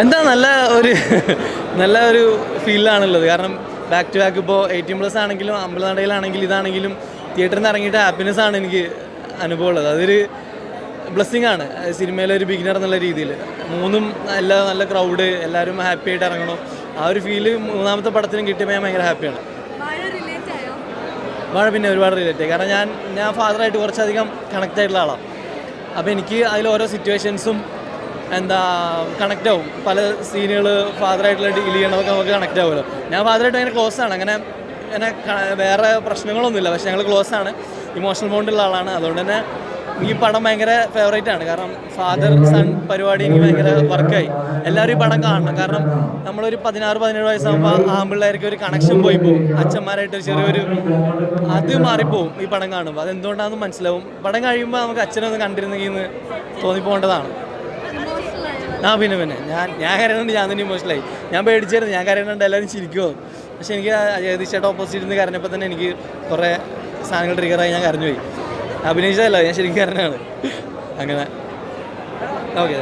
എന്താ നല്ല ഒരു ഫീലാണുള്ളത്. കാരണം ബാക്ക് ടു ബാക്ക് ഇപ്പോൾ 18+ ആണെങ്കിലും അമ്പലനടയിലാണെങ്കിലും ഇതാണെങ്കിലും തിയേറ്ററിൽ നിന്ന് ഇറങ്ങിയിട്ട് ഹാപ്പിനെസ് ആണ് എനിക്ക് അനുഭവമുള്ളത്. അതൊരു ബ്ലെസ്സിങ് ആണ് സിനിമയിലെ ഒരു ബിഗിനർ എന്നുള്ള രീതിയിൽ. മൂന്നും നല്ല ക്രൗഡ്, എല്ലാവരും ഹാപ്പി ആയിട്ട് ഇറങ്ങണം. ആ ഒരു ഫീല് മൂന്നാമത്തെ പടത്തിനും കിട്ടിയപ്പോൾ ഞാൻ ഭയങ്കര ഹാപ്പിയാണ്. വാഴ പിന്നെ ഒരുപാട് റിലേറ്റ് ആയി. കാരണം ഞാൻ ഫാദറായിട്ട് കുറച്ചധികം കണക്റ്റ് ആയിട്ടുള്ള ആളാണ്. അപ്പോൾ എനിക്ക് അതിൽ ഓരോ സിറ്റുവേഷൻസും കണക്റ്റ് ആവും. പല സീനുകൾ ഫാദറായിട്ടുള്ള ഡീൽ ചെയ്യണമൊക്കെ നമുക്ക് കണക്റ്റ് ആവുമല്ലോ. ഞാൻ ഫാദറായിട്ട് ഭയങ്കര ക്ലോസ് ആണ്. അങ്ങനെ വേറെ പ്രശ്നങ്ങളൊന്നുമില്ല. പക്ഷേ ഞങ്ങൾ ക്ലോസ് ആണ്, ഇമോഷണൽ ബോണ്ടുള്ള ആളാണ്. അതുകൊണ്ട് തന്നെ ഈ പടം ഭയങ്കര ഫേവറേറ്റ് ആണ്. കാരണം ഫാദർ സൺ പരിപാടി എനിക്ക് ഭയങ്കര വർക്കായി. എല്ലാവരും ഈ പടം കാണണം. കാരണം നമ്മളൊരു 16-17 വയസ്സാകുമ്പോൾ ആമ്പിള്ളേർക്ക് ഒരു കണക്ഷൻ പോയി പോകും. അച്ഛന്മാരായിട്ടൊരു ചെറിയൊരു അത് മാറിപ്പോവും ഈ പടം കാണുമ്പോൾ. അതെന്തുകൊണ്ടാണെന്ന് മനസ്സിലാവും. പടം കഴിയുമ്പോൾ നമുക്ക് അച്ഛനൊന്ന് കണ്ടിരുന്നെങ്കിൽ എന്ന് തോന്നിപ്പോകേണ്ടതാണ്. പിന്നെ ഞാൻ കരയുന്നുണ്ട്. ഞാൻ തന്നെ ഇമോഷണലായി. ഞാൻ പേടിച്ചായിരുന്നു ഞാൻ കരയുന്നുണ്ട് എല്ലാവരും ചിരിക്കുമോ. പക്ഷേ എനിക്ക് ജഗദീഷ് ചേട്ടൻ ഓപ്പോസിറ്റ് നിന്ന് കരഞ്ഞപ്പോൾ തന്നെ എനിക്ക് കുറേ സാധനങ്ങൾ ട്രിഗറായി. ഞാൻ കരഞ്ഞുപോയി. അഭിനയിച്ചതല്ല, ഞാൻ ശരിക്കും കരഞ്ഞാണ്. അങ്ങനെ ഓക്കെ.